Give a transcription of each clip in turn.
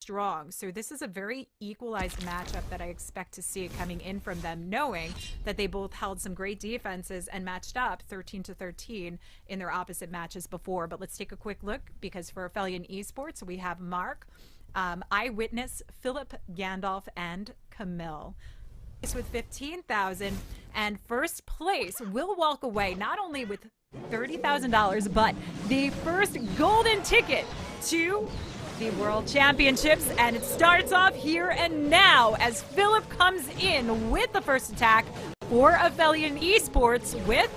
strong. So this is a very equalized matchup that I expect to see coming in from them, knowing that they both held some great defenses and matched up 13-13 in their opposite matches before. But let's take a quick look, because for Aphelion Esports, we have Mark, Eyewitness, Philip, Gandalf, and Camille. With 15,000, and first place will walk away not only with $30,000, but the first golden ticket to the World Championships. And it starts off here and now as Philip comes in with the first attack for Aphelion Esports with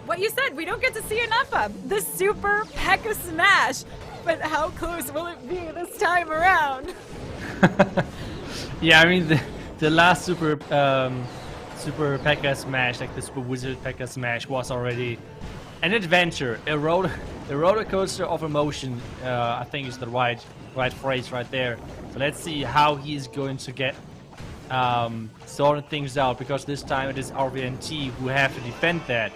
what you said we don't get to see enough of, the Super P.E.K.K.A. Smash. But how close will it be this time around? Yeah, I mean, the last Super P.E.K.K.A. Smash, like the Super Wizard P.E.K.K.A. Smash, was already an adventure, a roller coaster of emotion. I think is the right phrase right there. So let's see how he's going to get sorted things out, because this time it is RVNT who have to defend that.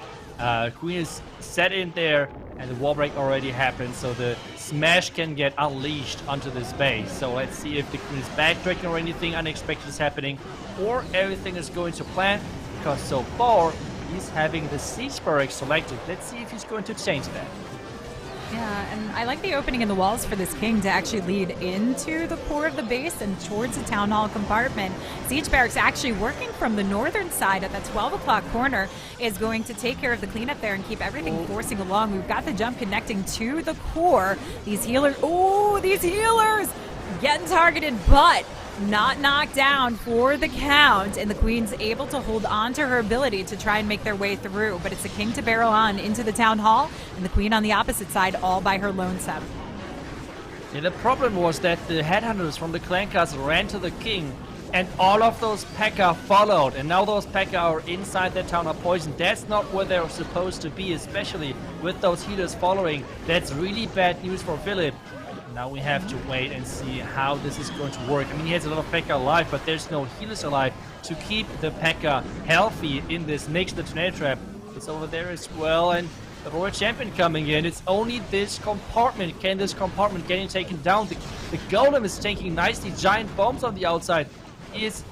Queen is set in there, and the wall break already happened, so the smash can get unleashed onto this base. So let's see if the Queen is backtracking or anything unexpected is happening, or everything is going to plan, because so far he's having the siege barracks selected. Let's see if he's going to change that. Yeah, and I like the opening in the walls for this king to actually lead into the core of the base and towards the town hall compartment. Siege barracks actually working from the northern side at that 12 o'clock corner is going to take care of the cleanup there and keep everything forcing along. We've got the jump connecting to the core. These healers, these healers getting targeted, but not knocked down for the count, and the Queen's able to hold on to her ability to try and make their way through. But it's a king to barrel on into the town hall, and the Queen on the opposite side all by her lonesome. Yeah, the problem was that the headhunters from the clan castle ran to the king, and all of those P.E.K.K.A. followed, and now those P.E.K.K.A. are inside that town hall poisoned. That's not where they're supposed to be, especially with those healers following. That's really bad news for Philip. Now we have to wait and see how this is going to work. I mean, he has a lot of P.E.K.K.A. alive, but there's no healers alive to keep the P.E.K.K.A. healthy in this mix. The tornado trap is over there as well, and the Royal Champion coming in. It's only this compartment. Can this compartment getting taken down? The Golem is taking nicely. Giant bombs on the outside is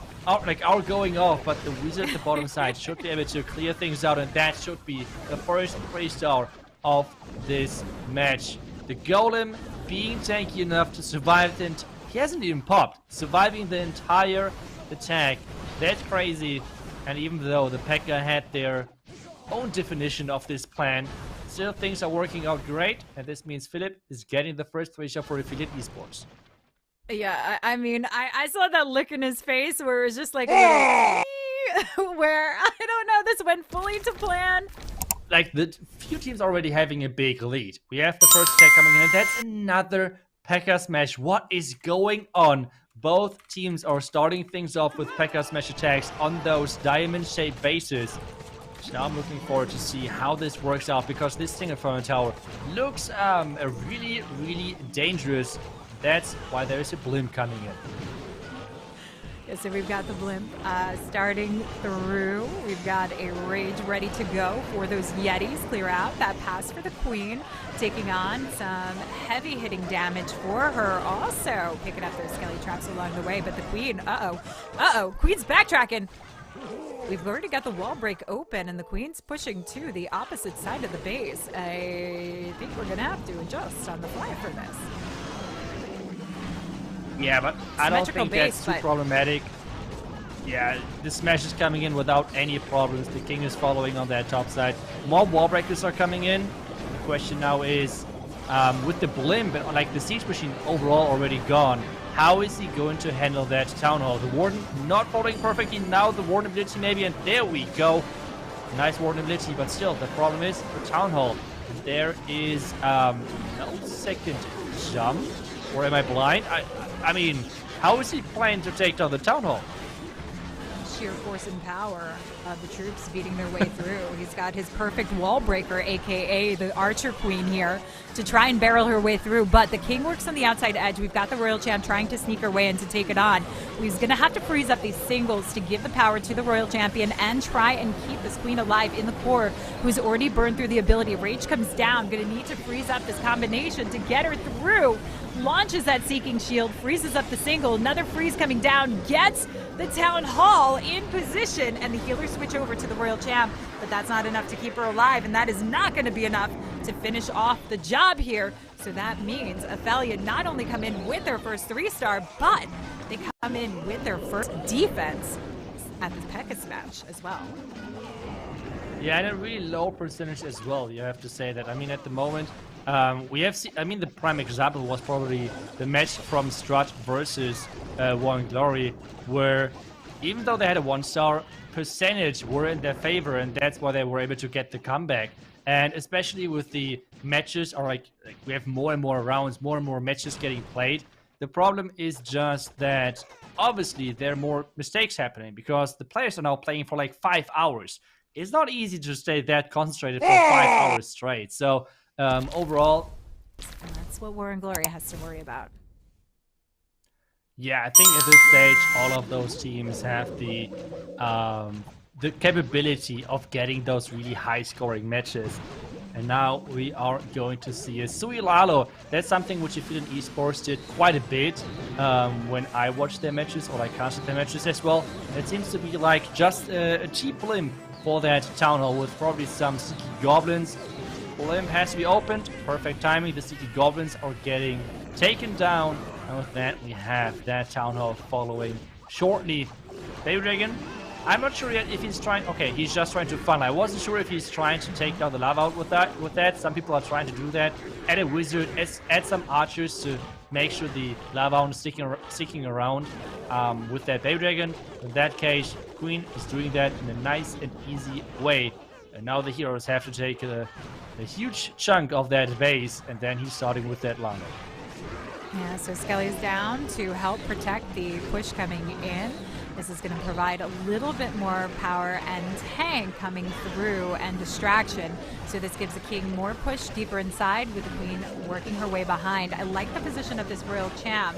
going off, but the Wizard at the bottom side should be able to clear things out, and that should be the first 3-star of this match. The Golem being tanky enough to survive it, and he hasn't even popped, surviving the entire attack. That's crazy. And even though the P.E.K.K.A. had their own definition of this plan, still things are working out great, and this means Philip is getting the first 3-star for Aphelion Esports. Yeah, I mean, I saw that look in his face where it was just like a little where, I don't know, this went fully to plan. Like, the few teams already having a big lead. We have the first attack coming in, and that's another P.E.K.K.A. Smash. What is going on? Both teams are starting things off with P.E.K.K.A. Smash attacks on those diamond-shaped bases. So now I'm looking forward to see how this works out, because this single front tower looks really, really dangerous. That's why there is a blimp coming in. Yeah, so we've got the blimp starting through. We've got a rage ready to go for those Yetis. Clear out that pass for the Queen, taking on some heavy hitting damage for her. Also picking up those skelly traps along the way, but the Queen, Queen's backtracking. We've already got the wall break open, and the Queen's pushing to the opposite side of the base. I think we're gonna have to adjust on the fly for this. Yeah, but I don't think that's too problematic. Yeah, the smash is coming in without any problems. The king is following on that top side. More wall breakers are coming in. The question now is, with the blimp and like the siege machine overall already gone, how is he going to handle that town hall? The warden not following perfectly. Now the warden ability maybe, and there we go. Nice warden ability, but still the problem is the town hall. There is no second jump. Or am I blind? I mean, how is he planning to take down the town hall? Sheer force and power of the troops beating their way through. He's got his perfect wall breaker, aka the Archer Queen here, to try and barrel her way through. But the king works on the outside edge. We've got the Royal Champ trying to sneak her way in to take it on. He's going to have to freeze up these singles to give the power to the Royal Champion and try and keep this Queen alive in the core, who's already burned through the ability. Rage comes down. Going to need to freeze up this combination to get her through. launches that Seeking Shield, freezes up the single, another freeze coming down, gets the Town Hall in position, and the healers switch over to the Royal Champ, but that's not enough to keep her alive, and that is not going to be enough to finish off the job here. So that means Aphelion not only come in with their first 3-star, but they come in with their first defense at the Pekka's match as well. Yeah, and a really low percentage as well, you have to say that. I mean, at the moment, we have seen, I mean, the prime example was probably the match from Strut versus Warren Glory, where even though they had a 1-star, percentage were in their favor, and that's why they were able to get the comeback. And especially with the matches, or like we have more and more rounds, more and more matches getting played. The problem is just that obviously there are more mistakes happening because the players are now playing for like 5 hours. It's not easy to stay that concentrated for 5 hours straight. So overall, that's what War and Glory has to worry about. Yeah, I think at this stage, all of those teams have the capability of getting those really high-scoring matches. And now we are going to see a Sui Lalo. That's something which Aphelion Esports did quite a bit when I watched their matches, or like casted their matches as well. It seems to be like just a cheap blimp for that Town Hall with probably some Sticky Goblins. Blimp has to be opened. Perfect timing. The Sticky Goblins are getting taken down. And with that, we have that Town Hall following shortly. Baby Dragon, I'm not sure yet if he's trying... Okay, he's just trying to funnel. I wasn't sure if he's trying to take down the lava out with that. Some people are trying to do that. Add a wizard, add some archers to make sure the lava is sticking around with that Baby Dragon. In that case, Queen is doing that in a nice and easy way. And now the heroes have to take a huge chunk of that base, and then he's starting with that lava. Yeah, so Skelly's down to help protect the push coming in. This is going to provide a little bit more power and tank coming through and distraction. So this gives the King more push deeper inside with the Queen working her way behind. I like the position of this Royal Champ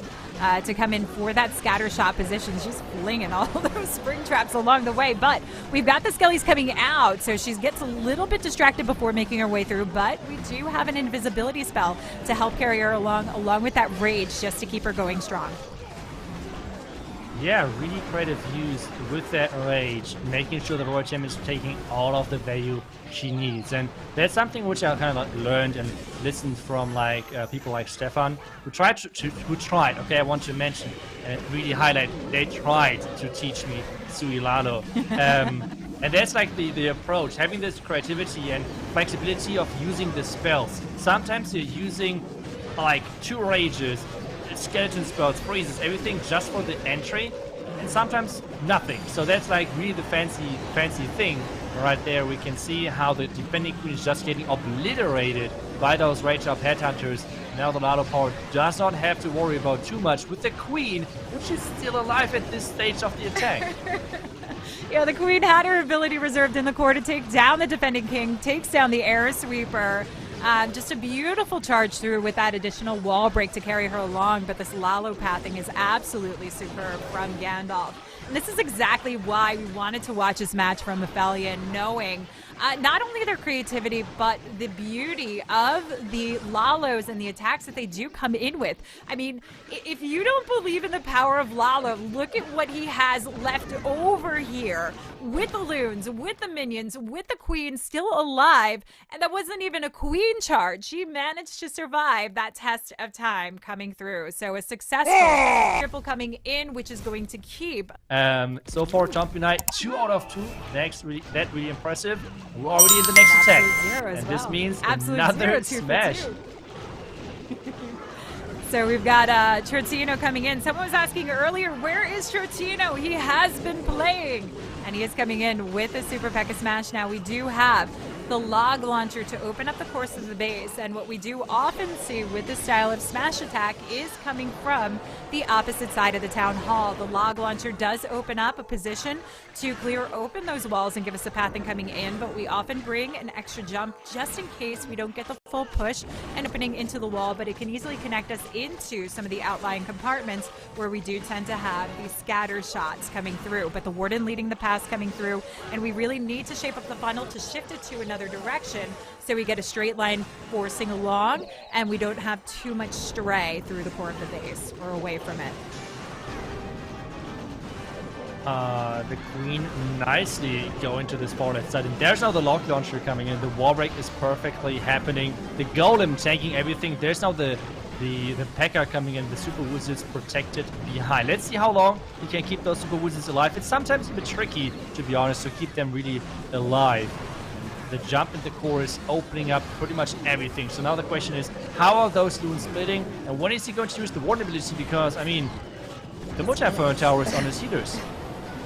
to come in for that scatter shot position. She's flinging all those spring traps along the way, but we've got the Skellies coming out. So she gets a little bit distracted before making her way through, but we do have an invisibility spell to help carry her along with that rage just to keep her going strong. Yeah, really creative use with that rage, making sure the Royal Champ is taking all of the value she needs. And that's something which I kind of learned and listened from like people like Stefan, who tried okay, I want to mention and really highlight, they tried to teach me Sui Lalo. And that's like the approach, having this creativity and flexibility of using the spells. Sometimes you're using like 2 rages, skeleton spells, freezes, everything just for the entry, and sometimes nothing. So that's like really the fancy thing. Right there we can see how the defending Queen is just getting obliterated by those Rage Up Headhunters. Now the Lalo Power does not have to worry about too much with the Queen, which is still alive at this stage of the attack. Yeah, the Queen had her ability reserved in the core to take down the defending King, takes down the Air Sweeper. Just a beautiful charge through with that additional wall break to carry her along, but this Lalo pathing is absolutely superb from Gandalf. And this is exactly why we wanted to watch this match from Aphelion, knowing not only their creativity, but the beauty of the Lalos and the attacks that they do come in with. I mean, if you don't believe in the power of Lalo, look at what he has left over here with the loons, with the minions, with the Queen still alive. And that wasn't even a Queen charge. She managed to survive that test of time coming through. So a successful triple coming in, which is going to keep. So far, Champion Knight, 2 out of 2. That's really impressive. We're already in the next attack. And this means another smash. So we've got Trotino coming in. Someone was asking earlier, where is Trotino? He has been playing. And he is coming in with a Super P.E.K.K.A smash. Now we do have the log launcher to open up the course of the base, and what we do often see with this style of smash attack is coming from the opposite side of the town hall. The log launcher does open up a position to clear open those walls and give us a pathing coming in, but we often bring an extra jump just in case we don't get the full push and opening into the wall, but it can easily connect us into some of the outlying compartments where we do tend to have these scatter shots coming through. But the Warden leading the pass coming through, and we really need to shape up the funnel to shift it to another other direction, so we get a straight line forcing along, and we don't have too much stray through the core of the base or away from it. The Queen nicely going to this far left side, and there's now the lock launcher coming in. The wall break is perfectly happening. The Golem taking everything. There's now the P.E.K.K.A coming in. The Super Wizards protected behind. Let's see how long he can keep those Super Wizards alive. It's sometimes a bit tricky, to be honest, to keep them really alive. The jump in the core is opening up pretty much everything. So now the question is, how are those Loons splitting? And when is he going to use the Warden ability? Because, I mean, the Multi-Inferno Tower is on his healers.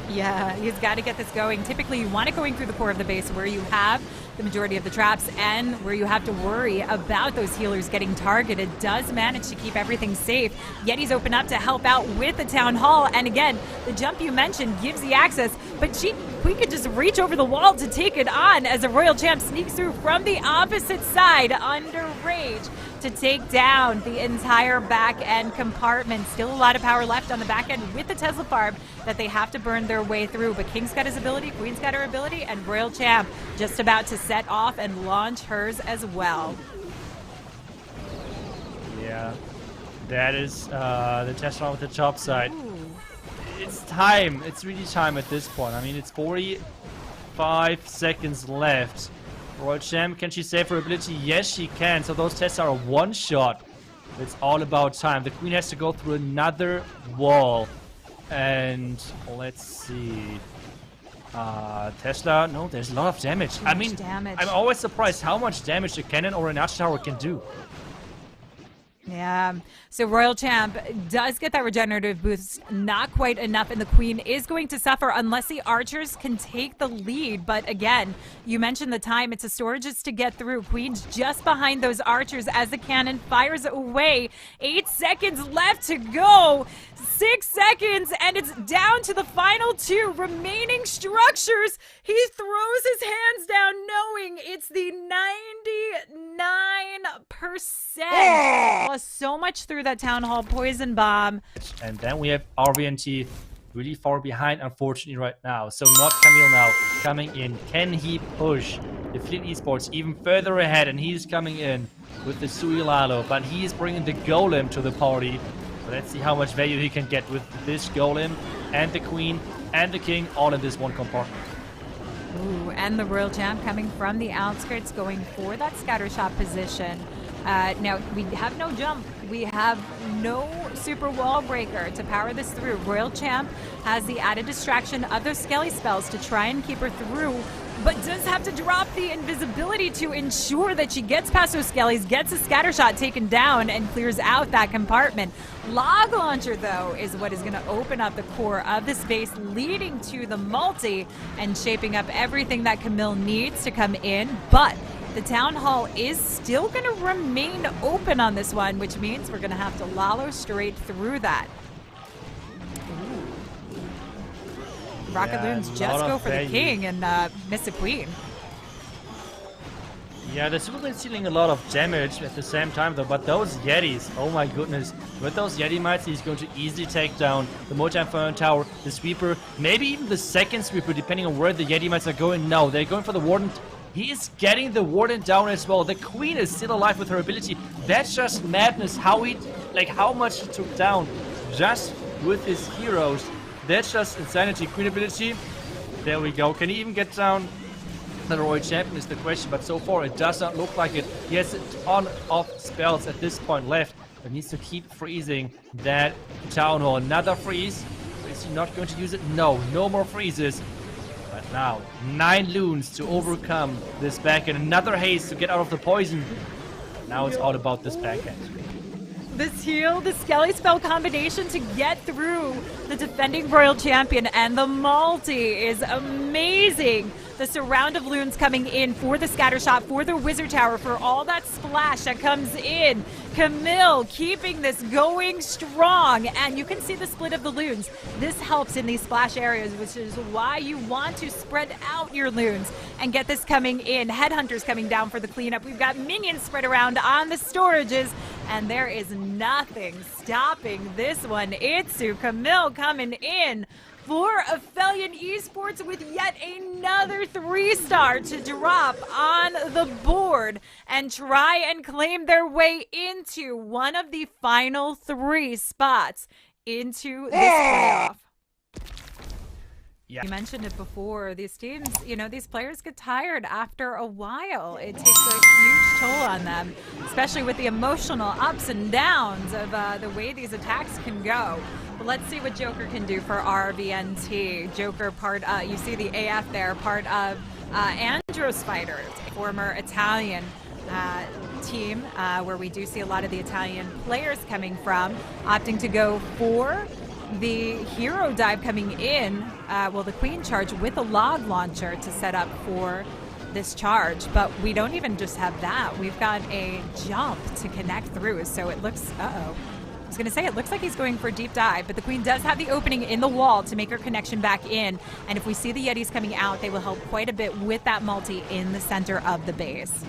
Yeah, he's got to get this going. Typically, you want it going through the core of the base where you have the majority of the traps and where you have to worry about those healers getting targeted. Does manage to keep everything safe. Yeti's open up to help out with the Town Hall. And again, the jump you mentioned gives the access, but we could just reach over the wall to take it on as a Royal Champ sneaks through from the opposite side under Rage to take down the entire back end compartment. Still a lot of power left on the back end with the Tesla farm that they have to burn their way through. But King's got his ability, Queen's got her ability, and Royal Champ just about to set off and launch hers as well. Yeah, that is the Tesla with the top side. Ooh. It's time. It's really time at this point. I mean, it's 45 seconds left. Royal Champ, can she save her ability? Yes, she can. So those tests are a one-shot. It's all about time. The Queen has to go through another wall. And let's see. Tesla, no, there's a lot of damage. I mean, I'm always surprised how much damage a cannon or an arch tower can do. Yeah, so Royal Champ does get that regenerative boost, not quite enough, and the Queen is going to suffer unless the archers can take the lead. But again, you mentioned the time, it's a storages to get through. Queen's just behind those archers as the cannon fires away. 8 seconds left to go. 6 seconds, and it's down to the final 2 remaining structures. He throws his hands down knowing it's the 99%. Lost so much through that Town Hall poison bomb. And then we have RVNT really far behind, unfortunately, right now. So not Camille now coming in. Can he push Aphelion Esports even further ahead? And he's coming in with the Suilalo, but he is bringing the Golem to the party. So let's see how much value he can get with this Golem and the Queen and the King all in this one compartment. Ooh, and the Royal Champ coming from the outskirts, going for that scatter shot position. Now, we have no jump. We have no super wall breaker to power this through. Royal Champ has the added distraction of those Skelly spells to try and keep her through, but does have to drop the invisibility to ensure that she gets past those Skellies, gets a scatter shot taken down, and clears out that compartment. Log Launcher, though, is what is going to open up the core of the space, leading to the multi and shaping up everything that Camille needs to come in. But the Town Hall is still going to remain open on this one, which means we're going to have to lollo straight through that. Rocket Loons just go for the King and miss the Queen. Yeah, they're still dealing a lot of damage at the same time, though. But those Yetis, oh my goodness. With those Yeti mites, he's going to easily take down the Multi-Inferno Tower, the Sweeper, maybe even the second Sweeper, depending on where the Yeti mites are going. No, they're going for the Warden. He is getting the Warden down as well. The Queen is still alive with her ability. That's just madness. How much he took down just with his heroes. That's just insanity. Queen ability. There we go. Can he even get down the Royal Champion is the question, but so far it does not look like it. He has a ton of spells at this point left, but needs to keep freezing that Town Hall. Another freeze. Is he not going to use it? No, no more freezes. But now, 9 Loons to overcome this backend. Another haste to get out of the poison. Now it's all about this backend. This heal, the Skelly spell combination to get through the defending Royal Champion, and the multi is amazing. The surround of Loons coming in for the scatter shot, for the Wizard Tower, for all that splash that comes in. Camille keeping this going strong, and you can see the split of the Loons. This helps in these splash areas, which is why you want to spread out your Loons and get this coming in. Headhunters coming down for the cleanup. We've got minions spread around on the storages, and there is nothing stopping this one. Itsu, Camille coming in for Aphelion Esports with yet another 3-star to drop on the board and try and claim their way into one of the final 3 spots into this playoff. Yeah. You mentioned it before, these teams, you know, these players get tired after a while. It takes a huge toll on them, especially with the emotional ups and downs of the way these attacks can go. But let's see what Joker can do for RVNT. Joker, you see the AF there, part of Andros Fighters, a former Italian team where we do see a lot of the Italian players coming from, opting to go for the hero dive coming in, the queen charge with a log launcher to set up for this charge. But we don't even just have that. We've got a jump to connect through. So it looks, I was going to say, it looks like he's going for a deep dive, but the queen does have the opening in the wall to make her connection back in. And if we see the Yetis coming out, they will help quite a bit with that multi in the center of the base.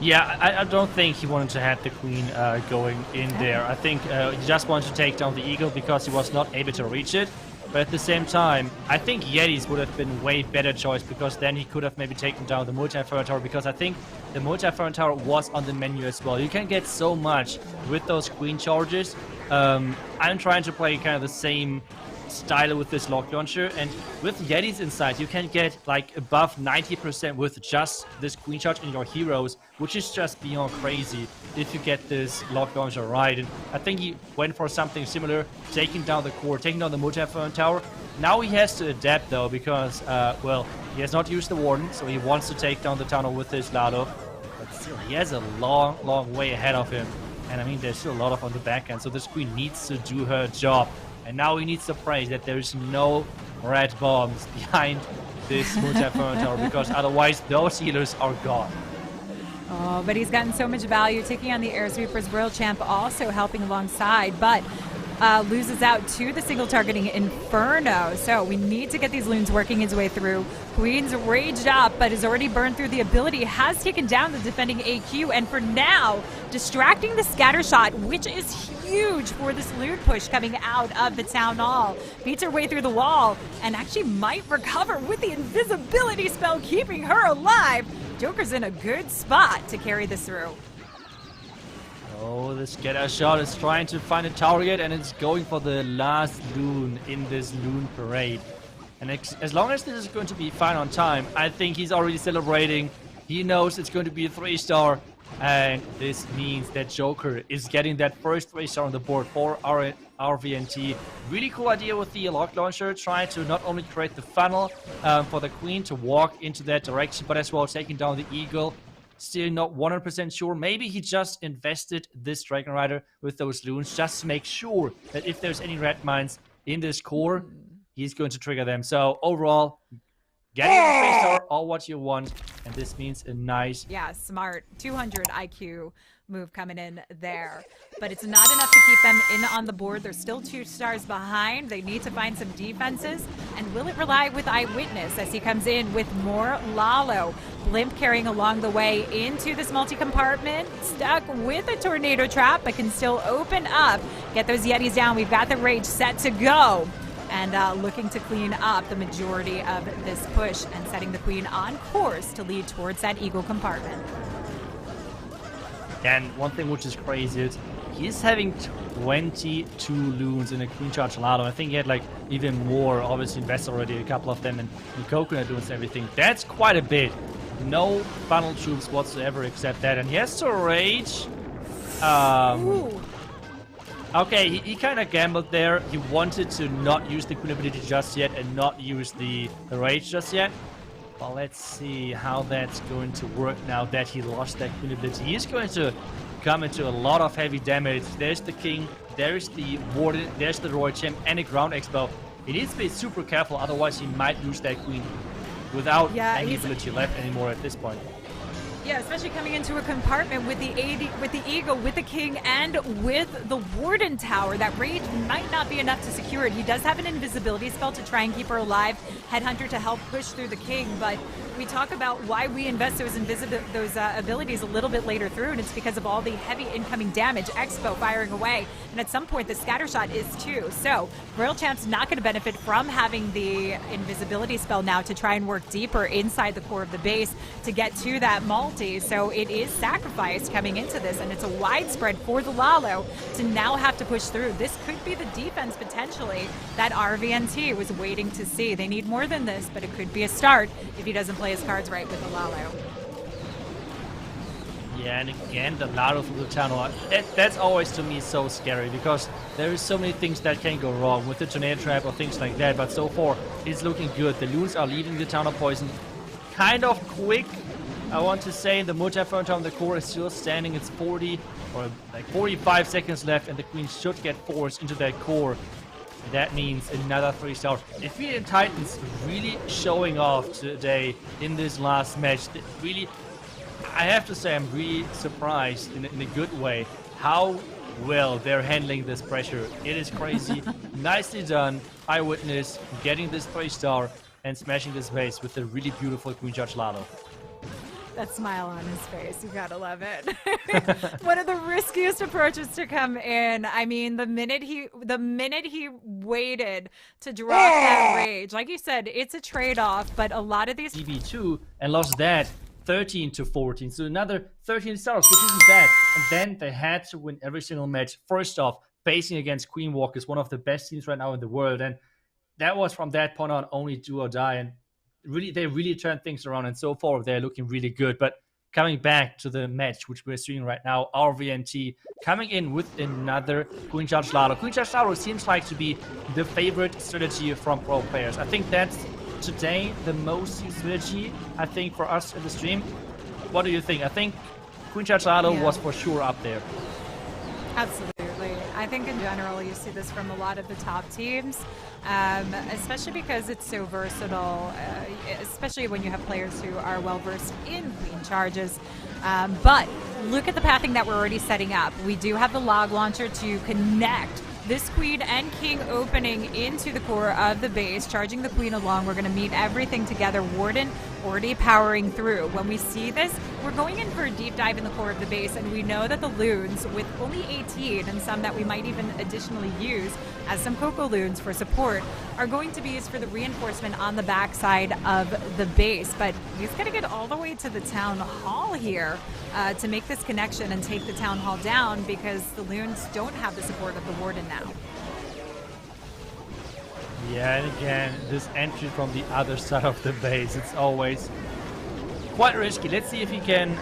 Yeah, I don't think he wanted to have the queen going in there. I think he just wanted to take down the eagle because he was not able to reach it. But at the same time, I think Yetis would have been way better choice, because then he could have maybe taken down the multi-Aphelion tower, because I think the multi-Aphelion tower was on the menu as well. You can get so much with those queen charges. I'm trying to play kind of the same style with this lock launcher, and with Yetis inside you can get like above 90% with just this queen charge in your heroes, which is just beyond crazy if you get this lock launcher right. And I think he went for something similar, taking down the core, taking down the multi-Aphelion tower. Now he has to adapt though, because he has not used the warden, so he wants to take down the tunnel with his Lado, but still he has a long way ahead of him. And I mean, there's still a lot of on the back end, so this queen needs to do her job. And now he needs to pray that there's no red bombs behind this multi-Aphelion tower, because otherwise those healers are gone. Oh, but he's gotten so much value, taking on the Air Sweepers. World Champ also helping alongside, but loses out to the single targeting Inferno. So we need to get these loons working his way through. Queen's raged up, but has already burned through the ability, has taken down the defending AQ, and for now, distracting the scatter shot, which is huge for this loot push coming out of the town hall. Beats her way through the wall, and actually might recover with the invisibility spell, keeping her alive. Joker's in a good spot to carry this through. Oh, the scatter shot is trying to find a target, and it's going for the last loon in this loon parade. And as long as this is going to be fine on time, I think he's already celebrating. He knows it's going to be a 3-star, and this means that Joker is getting that first 3-star on the board for RVNT. Really cool idea with the lock launcher, trying to not only create the funnel for the queen to walk into that direction, but as well taking down the eagle. Still not 100% sure. Maybe he just invested this Dragon Rider with those loons just to make sure that if there's any red mines in this core, he's going to trigger them. So overall, getting a 3-star, all what you want, and this means a nice... Yeah, smart 200 IQ move coming in there. But it's not enough to keep them in on the board. They're still 2 stars behind. They need to find some defenses. And will it rely with Eyewitness as he comes in with more Lalo? Blimp carrying along the way into this multi-compartment. Stuck with a tornado trap, but can still open up. Get those Yetis down. We've got the rage set to go. And looking to clean up the majority of this push and setting the queen on course to lead towards that eagle compartment. And one thing which is crazy is he's having 22 loons in a queen charge Lado. I think he had like even more, obviously invested already a couple of them in coconut loons and everything. That's quite a bit. No funnel troops whatsoever except that. And he has to rage. Okay, he kind of gambled there. He wanted to not use the queen ability just yet and not use the rage just yet. Well, let's see how that's going to work now that he lost that queen ability. He's going to come into a lot of heavy damage. There's the king, there's the warden, there's the royal champ, and a ground expo. He needs to be super careful, otherwise he might lose that queen without any ability left anymore at this point. Yeah, especially coming into a compartment with the with the Eagle, with the King, and with the Warden Tower. That Rage might not be enough to secure it. He does have an invisibility spell to try and keep her alive. Headhunter to help push through the King, but we talk about why we invest those abilities a little bit later through, and it's because of all the heavy incoming damage. Expo firing away, and at some point the scatter shot is too. So Royal Champ's not going to benefit from having the invisibility spell now to try and work deeper inside the core of the base to get to that multi. So it is sacrificed coming into this, and it's a widespread for the Lalo to now have to push through. This could be the defense potentially that RVNT was waiting to see. They need more than this, but it could be a start if he doesn't play his cards right with the Lalo. Yeah, and again, the Lalo through the tunnel, that's always to me so scary, because there is so many things that can go wrong with the tornado trap or things like that, but so far it's looking good. The Loons are leaving the town of poison kind of quick, I want to say. The multi-front on the core is still standing. It's 40 or like 45 seconds left, and the Queen should get forced into that core. That means another 3 stars. Aphelion Titans really showing off today in this last match. Really, I have to say, I'm really surprised in a good way how well they're handling this pressure. It is crazy. Nicely done. Eyewitness getting this 3-star and smashing this base with a really beautiful Queen Charge Lalo. That smile on his face, you gotta love it. One of the riskiest approaches to come in. I mean, the minute he waited to drop that rage, like you said, it's a trade-off, but a lot of these EV2 and lost that 13 to 14, so another 13 stars, which isn't bad. And then they had to win every single match. First off, facing against Queen Walkers, one of the best teams right now in the world, and that was from that point on only do or die. And really, they really turned things around, and so far they're looking really good. But coming back to the match, which we're seeing right now, RVNT coming in with another Queen Charge Lalo. Queen Charge Lalo seems like to be the favorite strategy from pro players. I think that's today the most used strategy, I think, for us in the stream. What do you think? I think Queen Charge Lalo was for sure up there. Absolutely. I think in general you see this from a lot of the top teams, especially because it's so versatile, especially when you have players who are well versed in Queen Charges. But look at the pathing that we're already setting up. We do have the log launcher to connect this Queen and King opening into the core of the base, charging the Queen along. We're going to meet everything together. Warden already powering through. When we see this, we're going in for a deep dive in the core of the base, and we know that the Loons, with only 18 and some that we might even additionally use as some Coco Loons for support, are going to be used for the reinforcement on the backside of the base. But he's going to get all the way to the town hall here to make this connection and take the town hall down, because the Loons don't have the support of the Warden now. Yeah, and again, this entry from the other side of the base, it's always quite risky. Let's see if he can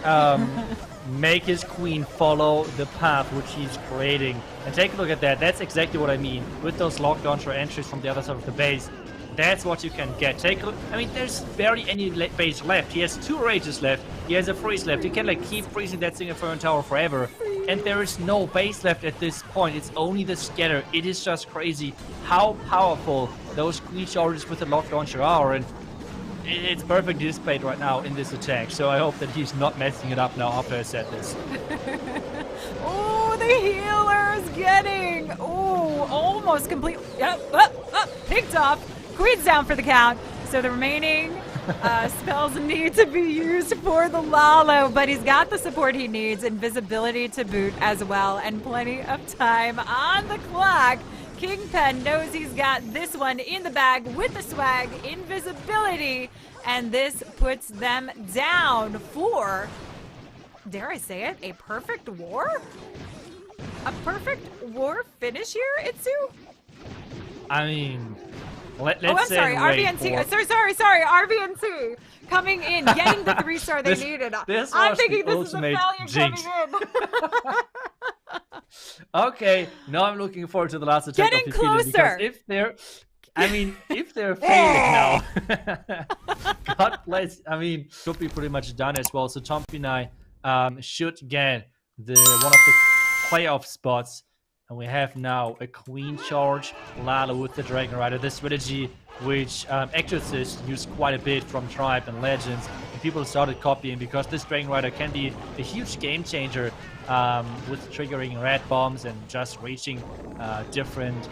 make his Queen follow the path which he's creating. And take a look at that. That's exactly what I mean. With those lock launcher entries from the other side of the base, that's what you can get. Take a look. I mean, there's barely any base left. He has 2 rages left. He has a freeze left. He can like keep freezing that single Fern Tower forever. And there is no base left at this point. It's only the scatter. It is just crazy how powerful those Queen Charges with the lock launcher are. And it's perfectly displayed right now in this attack. So I hope that he's not messing it up now after I said this. Oh, the healer is getting, almost complete. Yep, picked up. Queen's down for the count. So the remaining spells need to be used for the Lalo, but he's got the support he needs, invisibility to boot as well, and plenty of time on the clock. Kingpen knows he's got this one in the bag with the swag, invisibility, and this puts them down for, dare I say it, a perfect war? A perfect war finish here, Itsu? I mean, let's say RVNT. Sorry, RVNT coming in, getting the 3-star they needed. I'm thinking this is a Aphelion coming in. Okay, now I'm looking forward to the last attempt getting of the closer. Because if they're failing now, God bless. I mean, should be pretty much done as well. So Tompinai should get one of the playoff spots. And we have now a Queen Charge Lalo with the Dragon Rider. This strategy, which Exorcist used quite a bit from Tribe and Legends, and people started copying, because this Dragon Rider can be a huge game changer with triggering red bombs and just reaching different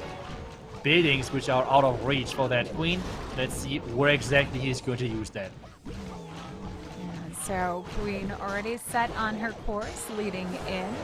buildings which are out of reach for that queen. Let's see where exactly he's going to use that. So queen already set on her course, leading in.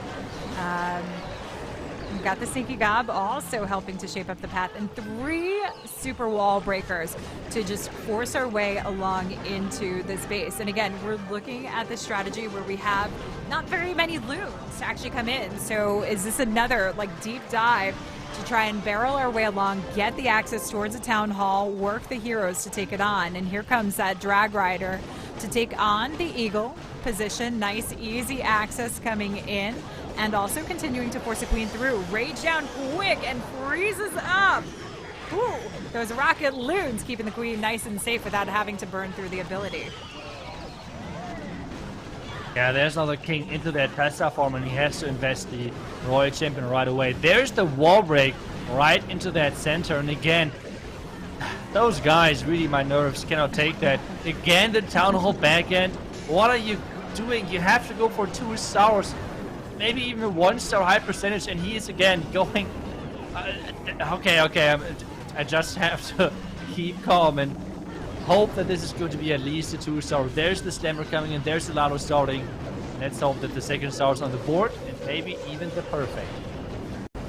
We've got the Sneaky Gob also helping to shape up the path, and 3 super wall breakers to just force our way along into this base. And again, we're looking at the strategy where we have not very many loons to actually come in. So is this another like deep dive to try and barrel our way along, get the access towards the town hall, work the heroes to take it on? And here comes that Drag Rider to take on the Eagle position. Nice, easy access coming in, and also continuing to force a queen through. Rage down quick and freezes up. Ooh, those rocket loons keeping the queen nice and safe without having to burn through the ability. Yeah, there's another king into that Tessa form, and he has to invest the Royal Champion right away. There's the wall break right into that center, and again, those guys, really, my nerves cannot take that. Again, the Town Hall back end. What are you doing? You have to go for 2 stars, maybe even a 1-star high percentage, and he is again going. Okay, I just have to keep calm and hope that this is going to be at least a 2-star. There's the Slammer coming in, there's the Lalo starting. Let's hope that the second star is on the board, and maybe even the perfect.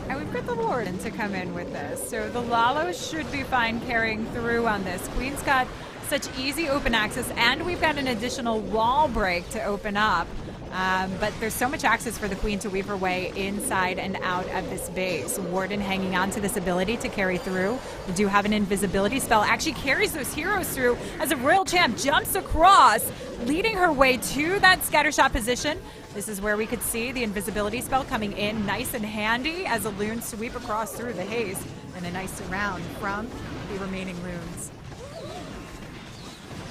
And we've got the Warden to come in with this, so the Lalo should be fine carrying through on this. Queen's got such easy open access, and we've got an additional wall break to open up. But there's so much access for the queen to weave her way inside and out of this base. Warden hanging on to this ability to carry through. We do have an invisibility spell. Actually carries those heroes through as a Royal Champ jumps across, leading her way to that scattershot position. This is where we could see the invisibility spell coming in nice and handy as a loon sweep across through the haze, and a nice surround from the remaining loons.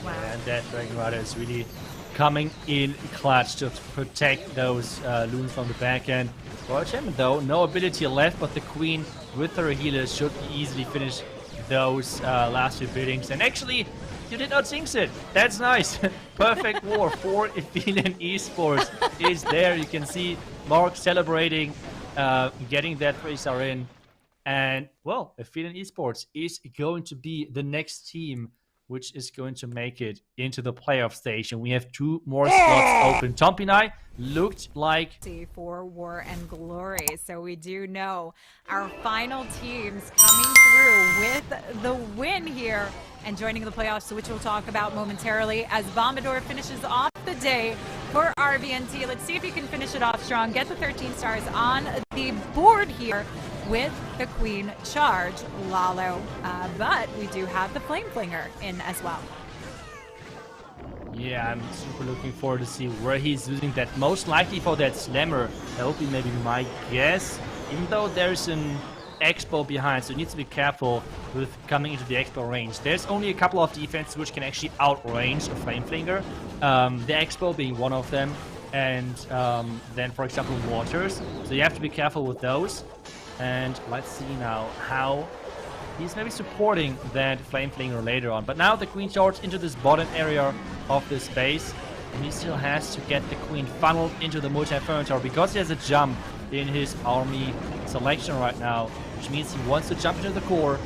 Wow. And that Dragon Rider is really coming in clutch to protect those loons from the back end. Royal Champion though, no ability left, but the queen with her healers should easily finish those last 2 buildings. And actually, you did not jinx it. That's nice. Perfect war for Aphelion Esports is there. You can see Mark celebrating, getting that 3-star in. And, well, Aphelion Esports is going to be the next team which is going to make it into the playoff stage. And we have 2 more slots open. Tompinai looked like for War and Glory. So we do know our final teams coming through with the win here and joining the playoffs, which we'll talk about momentarily as Bombador finishes off the day for RVNT. Let's see if he can finish it off strong, get the 13 stars on the board here with the Queen Charge, Lalo. But we do have the Flame Flinger in as well. Yeah, I'm super looking forward to see where he's using that. Most likely for that Slammer. That would be maybe my guess. Even though there's an Expo behind, so you need to be careful with coming into the Expo range. There's only a couple of defenses which can actually outrange a Flame Flinger. The Expo being one of them. And then, for example, Waters. So you have to be careful with those. And let's see now how he's maybe supporting that Flame Flinger later on. But now the Queen Charge into this bottom area of this base. And he still has to get the Queen funneled into the multi-inferno tower because he has a jump in his army selection right now, which means he wants to jump into the core.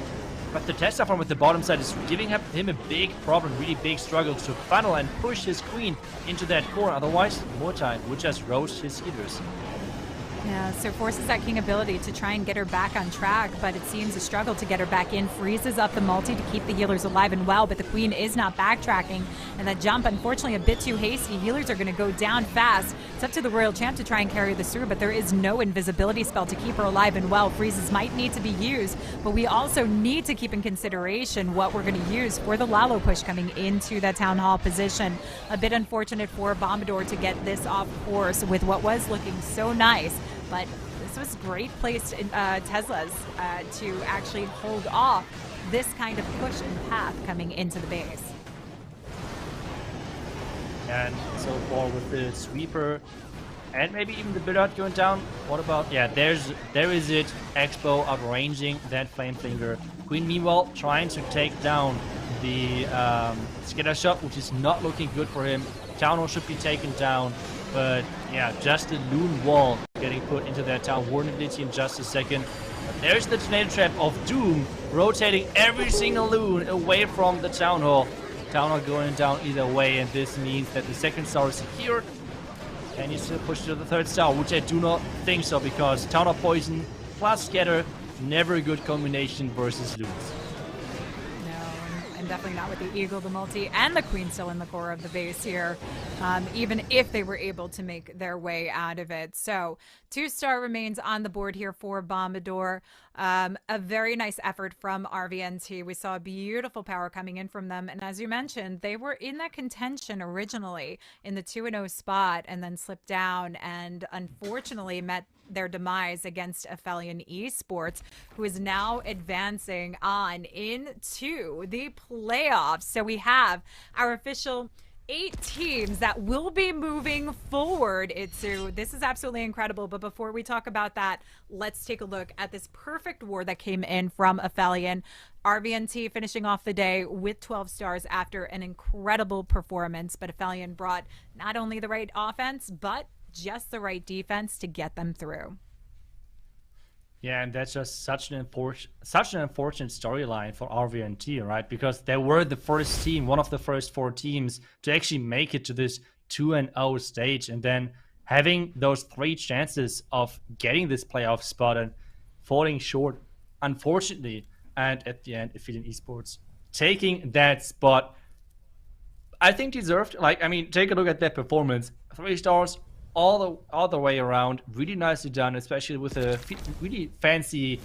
But the Tesla farm at the bottom side is giving him a big problem, really big struggle to funnel and push his Queen into that core. Otherwise, multi would just roast his healers. Yeah, so forces that King ability to try and get her back on track, but it seems a struggle to get her back in. Freezes up the multi to keep the healers alive and well, but the Queen is not backtracking. And that jump, unfortunately, a bit too hasty. Healers are going to go down fast. It's up to the Royal Champ to try and carry this through, but there is no invisibility spell to keep her alive and well. Freezes might need to be used, but we also need to keep in consideration what we're going to use for the Lalo push coming into that Town Hall position. A bit unfortunate for Bombador to get this off course with what was looking so nice. But this was great placed in Tesla's to actually hold off this kind of push and path coming into the base. And so far with the sweeper and maybe even the build-out going down. What about, yeah, there is it. Expo outranging that Flame Flinger. Queen meanwhile trying to take down the scatter shot, which is not looking good for him. Town hall should be taken down, but yeah, just the loon wall getting put into that town. Vulnerability in just a second. But there's the tornado trap of doom, rotating every single loon away from the town hall. Town hall going down either way, and this means that the second star is secured. And you still push to the third star, which I do not think so, because town hall poison plus scatter, never a good combination versus loons. And definitely not with the Eagle, the Multi, and the Queen still in the core of the base here, even if they were able to make their way out of it. So 2-star remains on the board here for Bombador. A very nice effort from RVNT. We saw a beautiful power coming in from them. And as you mentioned, they were in that contention originally in the 2-0 spot and then slipped down and unfortunately met their demise against Aphelion Esports, who is now advancing on into the playoffs. So we have our official 8 teams that will be moving forward. This is absolutely incredible. But before we talk about that, let's take a look at this perfect war that came in from Aphelion. RVNT finishing off the day with 12 stars after an incredible performance. But Aphelion brought not only the right offense, but just the right defense to get them through. Yeah, and that's just such an unfortunate storyline for RVNT, right? Because they were the first team, one of the first 4 teams to actually make it to this 2-0 stage, and then having those 3 chances of getting this playoff spot and falling short, unfortunately. And at the end, Aphelion Esports taking that spot, I think deserved. Like, I mean, take a look at that performance. 3 stars. All the way around, really nicely done, especially with a really fancy